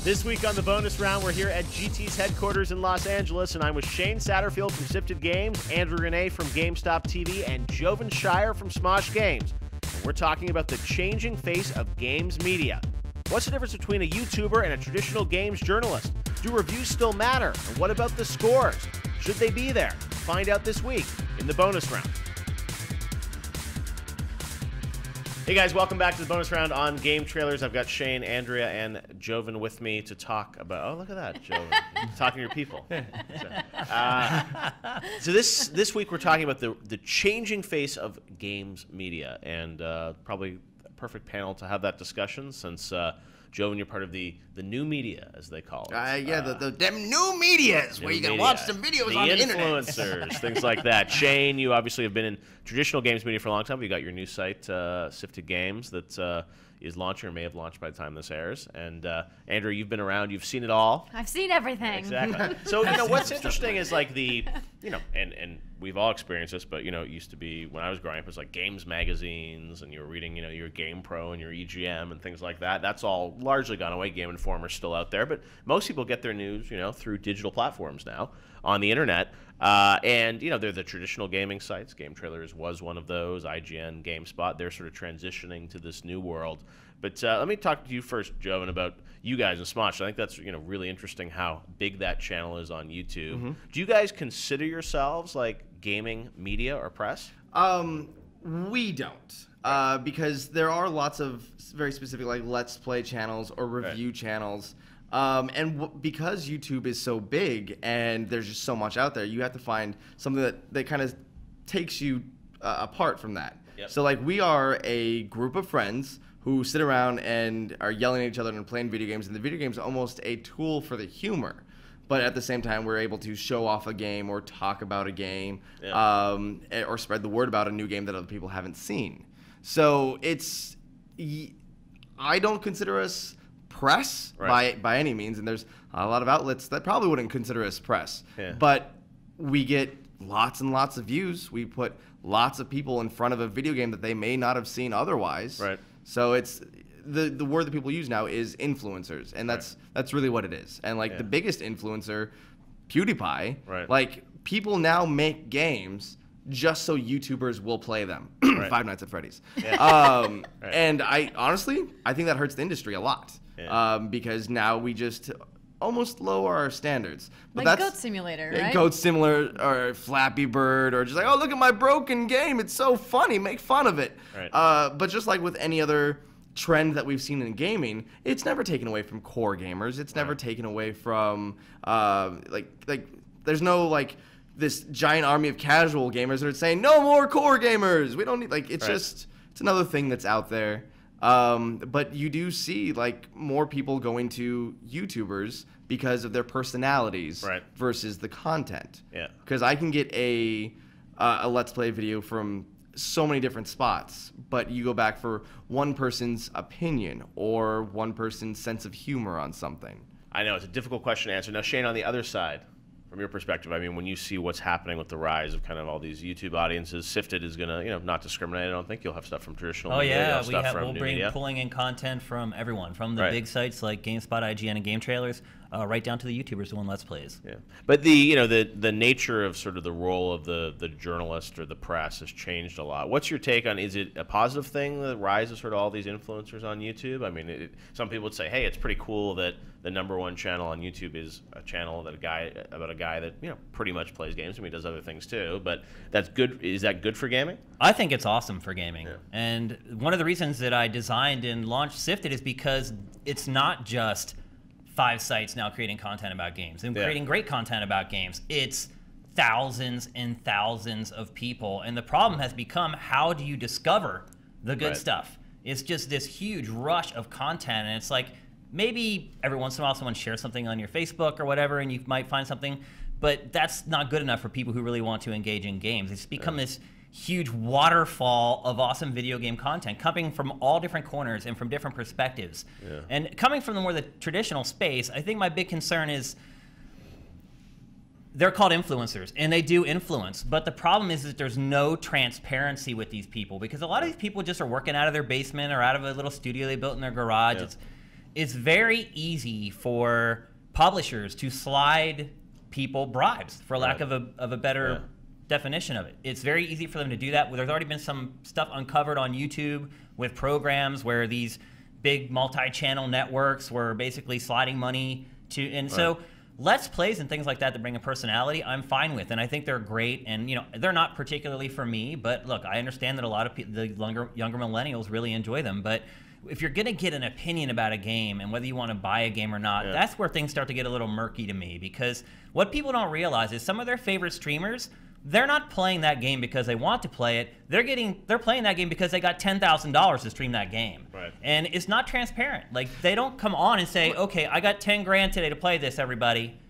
This week on the bonus round, we're here at GT's headquarters in Los Angeles, and I'm with Shane Satterfield from Sifted Games, Andrea Rene from GameStop TV, and Ovenshire from Smosh Games. And we're talking about the changing face of games media. What's the difference between a YouTuber and a traditional games journalist? Do reviews still matter? And what about the scores? Should they be there? Find out this week in the bonus round. Hey guys, welcome back to the bonus round on GameTrailers. I've got Shane, Andrea, and Joven with me to talk about. Oh, look at that, Joven, talking to your people. So this week we're talking about the changing face of games media, and probably a perfect panel to have that discussion since Joven, you're part of the new media, as they call it. Yeah, them new medias where you can watch some videos on the internet. Influencers, things like that. Shane, you obviously have been in traditional games media for a long time. You got your new site, Sifted Games, that is launching or may have launched by the time this airs. And Andrea, you've been around. You've seen it all. I've seen everything. Exactly. So, what's interesting is like and we've all experienced this, but, it used to be when I was growing up, it was like games magazines, and you were reading, your Game Pro and your EGM and things like that. That's all largely gone away. Game Informer's still out there, but most people get their news, through digital platforms now on the internet. And, they're the traditional gaming sites. GameTrailers was one of those. IGN, GameSpot, they're sort of transitioning to this new world. But let me talk to you first, Joven, about you guys and Smosh. I think that's really interesting how big that channel is on YouTube. Mm-hmm. Do you guys consider yourselves like gaming media or press? We don't, because there are lots of very specific like Let's Play channels or review channels. Because YouTube is so big and there's just so much out there, you have to find something that kind of takes you apart from that. Yep. So like we are a group of friends who sit around and are yelling at each other and playing video games, and the video game's almost a tool for the humor. But at the same time, we're able to show off a game or talk about a game, or spread the word about a new game that other people haven't seen. So I don't consider us press by any means, and there's a lot of outlets that probably wouldn't consider us press. Yeah. But we get lots and lots of views. We put lots of people in front of a video game that they may not have seen otherwise. Right. So it's the word that people use now is influencers, and that's really what it is. And like the biggest influencer, PewDiePie, like people now make games just so YouTubers will play them. Five Nights at Freddy's. Yeah. And I think that hurts the industry a lot. Yeah. Because now we just almost lower our standards. But like Goat Simulator, right? Goat Simulator or Flappy Bird, or just like, oh, look at my broken game. It's so funny. Make fun of it. Right. But just like with any other trend that we've seen in gaming, it's never taken away from core gamers. It's never taken away from there's no like this giant army of casual gamers that are saying no more core gamers. We don't need it's just it's another thing that's out there. But you do see like more people going to YouTubers because of their personalities versus the content. Yeah. Because I can get a Let's Play video from so many different spots, but you go back for one person's opinion or one person's sense of humor on something. I know, it's a difficult question to answer. Now, Shane, on the other side, from your perspective, I mean, when you see what's happening with the rise of kind of all these YouTube audiences, Sifted is going to, not discriminate. I don't think you'll have stuff from traditional media. Oh, yeah, we'll bring pulling in content from everyone, from the big sites like GameSpot, IGN, and GameTrailers, right down to the YouTubers doing Let's Plays. Yeah, but the nature of sort of the role of the journalist or the press has changed a lot. What's your take on, is it a positive thing, the rise of sort of all these influencers on YouTube? I mean, some people would say, hey, it's pretty cool that the #1 channel on YouTube is a channel about a guy that pretty much plays games. I mean, he does other things too, but that's good. Is that good for gaming? I think it's awesome for gaming. Yeah. And one of the reasons that I designed and launched Sifted is because it's not just 5 sites now creating content about games and creating great content about games. It's thousands and thousands of people, and the problem has become, how do you discover the good stuff? It's just this huge rush of content, and it's like, maybe every once in a while someone shares something on your Facebook or whatever, and you might find something, but that's not good enough for people who really want to engage in games. It's become this huge waterfall of awesome video game content coming from all different corners and from different perspectives. Yeah. And coming from the more the traditional space, I think my big concern is they're called influencers, and they do influence. But the problem is that there's no transparency with these people, because a lot of these people just are working out of their basement or out of a little studio they built in their garage. Yeah. it's very easy for publishers to slide people bribes, for lack of a better definition of it. It's very easy for them to do that. There's already been some stuff uncovered on YouTube with programs where these big multi-channel networks were basically sliding money to, and so Let's Plays and things like that bring a personality, I'm fine with, and I think they're great. And they're not particularly for me, but look, I understand that a lot of the younger millennials really enjoy them. But if you're gonna get an opinion about a game and whether you want to buy a game or not, that's where things start to get a little murky to me. Because what people don't realize is some of their favorite streamers, they're not playing that game because they want to play it. They're playing that game because they got $10,000 to stream that game. Right. And it's not transparent. Like, they don't come on and say, okay, I got 10 grand today to play this, everybody.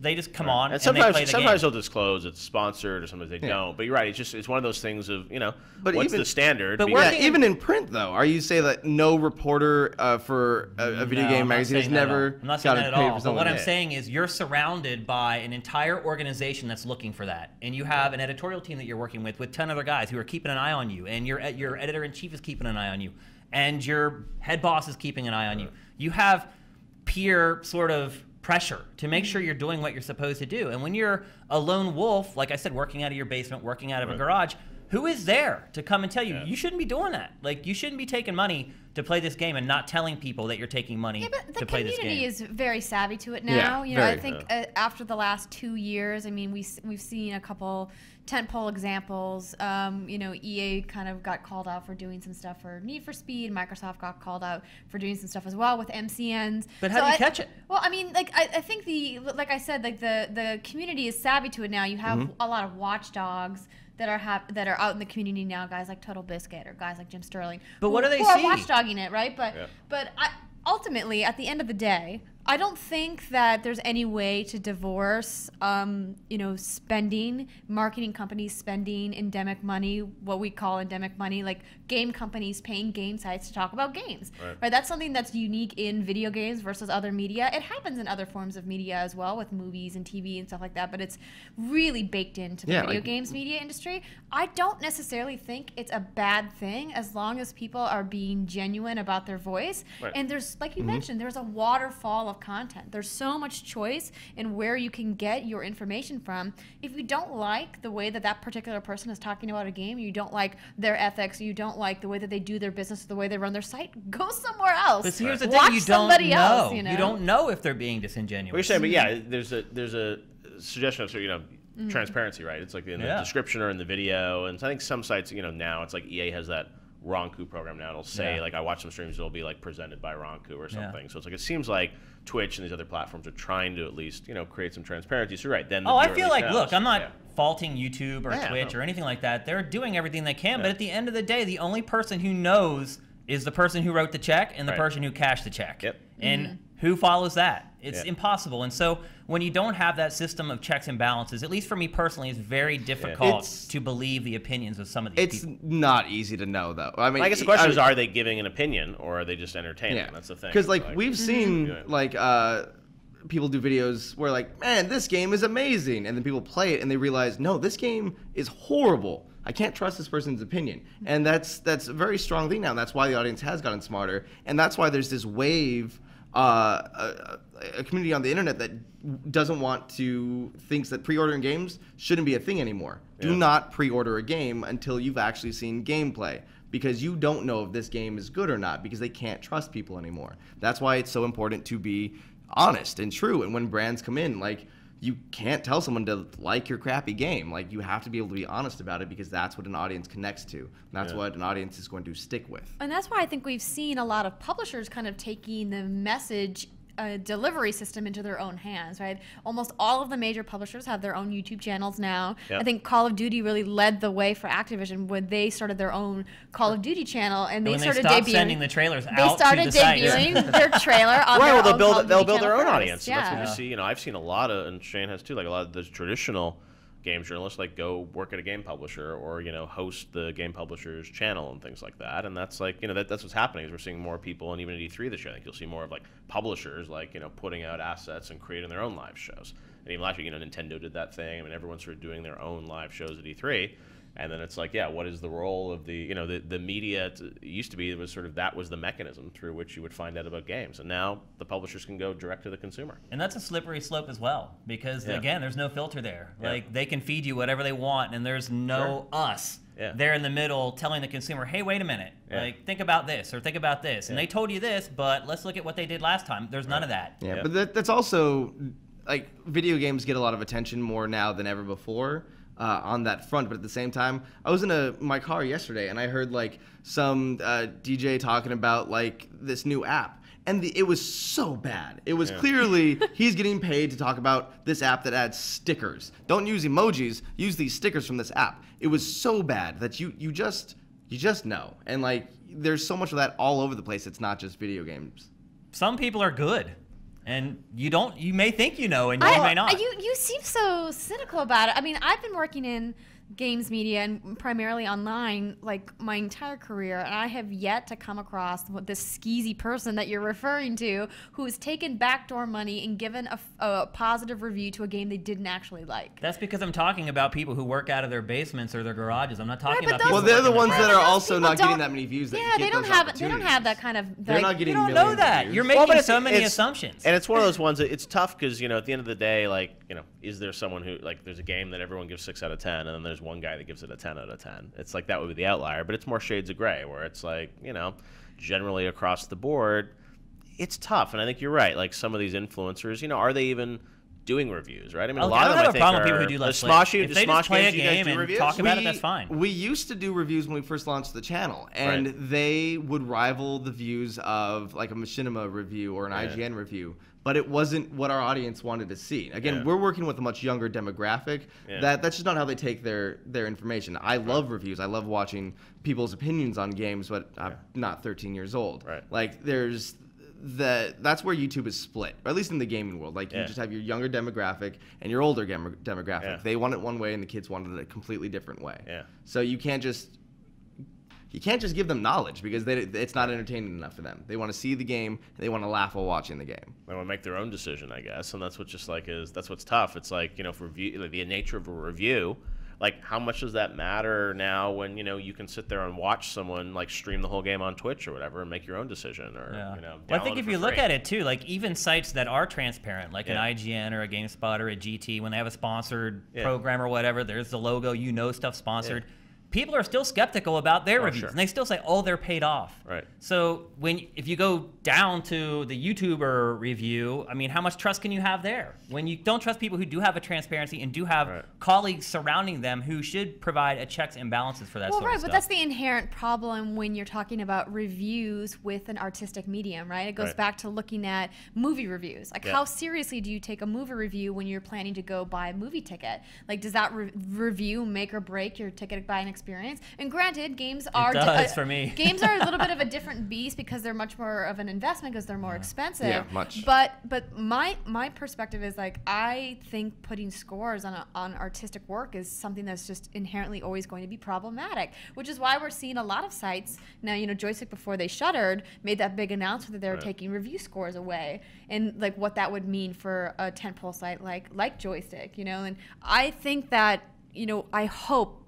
They just come on and sometimes, they play the game. sometimes they'll disclose it's sponsored, or sometimes they don't. But you're right. It's one of those things of But what's even, the standard? But even in print though, are you saying that no reporter for a video game magazine has never I'm not saying that at got to pay all. for But what something? I'm saying is you're surrounded by an entire organization that's looking for that, and you have an editorial team that you're working with 10 other guys who are keeping an eye on you, and your editor-in-chief is keeping an eye on you, and your head boss is keeping an eye on you. You have peer sort of pressure to make sure you're doing what you're supposed to do. And when you're a lone wolf, like I said, working out of your basement, working out of a garage, who is there to come and tell you, you shouldn't be doing that? Like, you shouldn't be taking money to play this game and not telling people that you're taking money to play this game. The community is very savvy to it now. I think after the last 2 years, I mean, we've seen a couple tentpole examples. EA kind of got called out for doing some stuff for Need for Speed. Microsoft got called out for doing some stuff as well with MCNs. But how do you catch it? Well, I mean, I think like I said, the community is savvy to it now. You have a lot of watchdogs that are out in the community now, guys like Total Biscuit or guys like Jim Sterling. But what do they see? see? Who are watchdogging it, right? But ultimately, at the end of the day, I don't think that there's any way to divorce, spending, marketing companies spending endemic money, what we call endemic money, like game companies paying game sites to talk about games. Right? That's something that's unique in video games versus other media. It happens in other forms of media as well, with movies and TV and stuff like that, but it's really baked into the video games media industry. I don't necessarily think it's a bad thing as long as people are being genuine about their voice. And there's, like you mentioned, there's a waterfall of content. There's so much choice in where you can get your information from. If you don't like the way that particular person is talking about a game, you don't like their ethics, you don't like the way that they do their business, the way they run their site, go somewhere else. But here's the thing, Watch you don't somebody know. Else, You don't know if they're being disingenuous. What you're saying, but yeah, there's a suggestion of transparency, right? It's like in the description or in the video, and so I think some sites, now it's like EA has that Ronku program now. It'll say like, I watch some streams, it'll be like presented by Ronku or something. So it's like, it seems like Twitch and these other platforms are trying to at least create some transparency. So right then. I feel like look, I'm not faulting YouTube or Twitch or anything like that. They're doing everything they can, but at the end of the day, the only person who knows is the person who wrote the check and the person who cashed the check. And who follows that? It's impossible. And so when you don't have that system of checks and balances, at least for me personally, it's very difficult to believe the opinions of some of these people. It's not easy to know, though. I mean, I guess the question is, are they giving an opinion or are they just entertaining? That's the thing. Because we've seen people do videos where man, this game is amazing, and then people play it and they realize, no, this game is horrible. I can't trust this person's opinion. And that's a very strong thing now. And that's why the audience has gotten smarter. And that's why there's this wave, a community on the internet that thinks that pre-ordering games shouldn't be a thing anymore. Do not pre-order a game until you've actually seen gameplay, because you don't know if this game is good or not, because they can't trust people anymore. That's why it's so important to be honest and true. And when brands come in, you can't tell someone to like your crappy game. You have to be able to be honest about it, because that's what an audience connects to. And that's what an audience is going to stick with. And that's why I think we've seen a lot of publishers kind of taking the message delivery system into their own hands, right? Almost all of the major publishers have their own YouTube channels now. I think Call of Duty really led the way for Activision when they started their own Call of Duty channel, and they started sending the trailers out They started to the debuting their trailer on their own Call of Duty they'll build their own channel audience. first. And that's what you see. I've seen a lot of, and Shane has too, a lot of the traditional game journalists go work at a game publisher or host the game publisher's channel and things like that. And that's that's what's happening, is we're seeing more people, and even at E3 this year I think you'll see more of publishers putting out assets and creating their own live shows. And even last year Nintendo did that thing. I mean, everyone's sort of doing their own live shows at E3. And then it's like, yeah, what is the role of the, you know, the media? It used to be, it was sort of, that was the mechanism through which you would find out about games. And now the publishers can go direct to the consumer. And that's a slippery slope as well, because again, there's no filter there. Like, they can feed you whatever they want, and there's no us there in the middle telling the consumer, hey, wait a minute, like, think about this or think about this. And they told you this, but let's look at what they did last time. There's none of that. Yeah, but that's also, like, video games get a lot of attention more now than ever before. On that front, but at the same time, I was in my car yesterday and I heard like some DJ talking about like this new app, and it was so bad. It was clearly he's getting paid to talk about this app that adds stickers. Don't use emojis, use these stickers from this app. It was so bad that you just know, and like there's so much of that all over the place. It's not just video games. Some people are good. And you may think you know, and you may not. You seem so cynical about it. I mean, I've been working in games media and primarily online like my entire career, and I have yet to come across this skeezy person that you're referring to who has taken backdoor money and given a positive review to a game they didn't actually like. That's because I'm talking about people who work out of their basements or their garages. I'm not talking about people. Well, they're the ones that are also not getting that many views. Yeah, they don't have that kind of. They're not getting. You don't know that. You're making so many assumptions. And it's one of those ones that it's tough because, you know, at the end of the day, like, you know, is there someone who, like, there's a game that everyone gives 6 out of 10, and then there's one guy that gives it a 10 out of 10. It's like that would be the outlier, but it's more shades of gray where it's like, you know, generally across the board, it's tough. And I think you're right. Like some of these influencers, you know, are they even doing reviews, right? I mean, a lot of them, I think, are... people who do Let's Play. If they just play a game and talk about it, that's fine. We used to do reviews when we first launched the channel, and they would rival the views of like a Machinima review or an IGN review, but it wasn't what our audience wanted to see. Again, we're working with a much younger demographic. That's just not how they take their information. I love reviews. I love watching people's opinions on games, but I'm not 13 years old. Like, there's... that's where YouTube is split, or at least in the gaming world. Like, you just have your younger demographic and your older demographic. They want it one way, and the kids want it a completely different way. So you can't just give them knowledge because it's not entertaining enough for them. They want to see the game, and they want to laugh while watching the game. They want to make their own decision, I guess, and that's what that's what's tough. It's like, you know, for review, like the nature of a review. Like, how much does that matter now when, you know, you can sit there and watch someone, like, stream the whole game on Twitch or whatever and make your own decision or, you know, well, I think if you look at it, too, like, even sites that are transparent, like an IGN or a GameSpot or a GT, when they have a sponsored program or whatever, there's the logo, you know, stuff sponsored. People are still skeptical about their reviews, and they still say, "Oh, they're paid off." So if you go down to the YouTuber review, I mean, how much trust can you have there? When you don't trust people who do have a transparency and do have colleagues surrounding them who should provide a checks and balances for that sort of stuff. But that's the inherent problem when you're talking about reviews with an artistic medium, right? It goes back to looking at movie reviews. Like, how seriously do you take a movie review when you're planning to go buy a movie ticket? Like, does that review make or break your ticket buying experience? And granted, games are for me. Games are a little bit of a different beast because they're much more of an investment because they're more expensive. Yeah, much. But my perspective is like, I think putting scores on artistic work is something that's just inherently always going to be problematic, which is why we're seeing a lot of sites now. You know, Joystick, before they shuttered, made that big announcement that they were taking review scores away, and like what that would mean for a tentpole site like Joystick. You know, and I think that, you know, I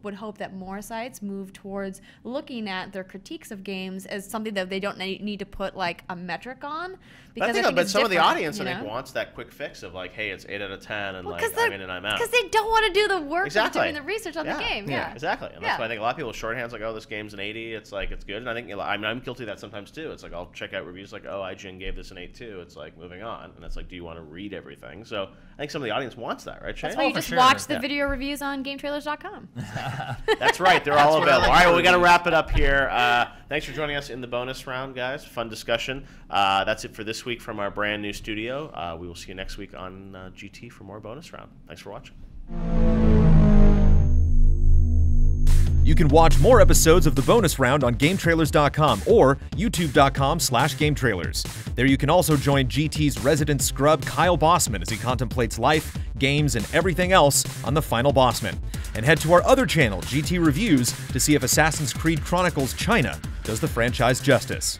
would hope that more sites move towards looking at their critiques of games as something that they don't need to put like a metric on. Because I think some of the audience, I think, wants that quick fix of like, hey, it's 8 out of 10, and like I'm in and I'm out. Because they don't want to do the work of doing the research on the game. Exactly. And that's why I think a lot of people shorthand's like, oh, this game's an 80. It's like, it's good. And I think, you know, I'm guilty of that sometimes too. It's like, I'll check out reviews like, oh, IGN gave this an 8 too. It's like, moving on. And it's like, do you want to read everything? So I think some of the audience wants that, right, Shane? That's why you just watch the video reviews on GameTrailers.com. That's right. They're all available. All right, well, we got to wrap it up here. Thanks for joining us in the bonus round, guys. Fun discussion. That's it for this week from our brand new studio. We will see you next week on GT for more bonus round. Thanks for watching. You can watch more episodes of the bonus round on GameTrailers.com or YouTube.com/GameTrailers. There you can also join GT's resident scrub Kyle Bossman as he contemplates life, games, and everything else on the final Bossman. And head to our other channel, GT Reviews, to see if Assassin's Creed Chronicles China does the franchise justice.